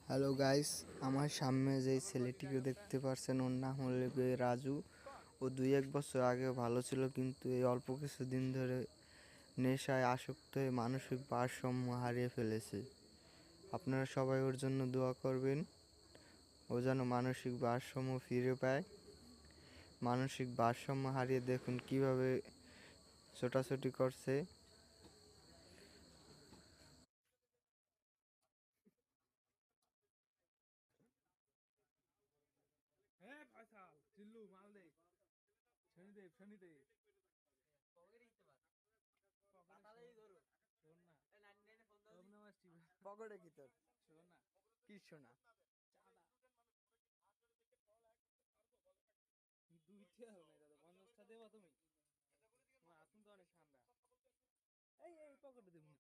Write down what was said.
Hello guys, আমার সামনে যেই ছেলেটিকে দেখতে পারছেন ওর নাম হলো গিয়ে রাজু। ও 2-1 বছর আগে ভালো ছিল, কিন্তু এই অল্প কিছুদিন ধরে নেশায় আসক্ত হয়ে মানসিক ভারসাম্য হারিয়ে ফেলেছে। আপনারা সবাই ওর জন্য দোয়া করবেন, ও যেন মানসিক ভারসাম্য ফিরে পায়। মানসিক ভারসাম্য হারিয়ে দেখুন কিভাবে ছোটাছুটি করছে। হ্যাঁ ফয়সাল চিল্লু মাল দে শনিদেব শনিদেব শোন না ওম নমঃ শিবায় পকেটে কি তোর? শোন না কি শোনা? চাঁদা দুইটা হবে না দাদা 50টা দেবা তুমি তোমার আতুন তো অনেক ঠান্ডা এই পকেটে দেবো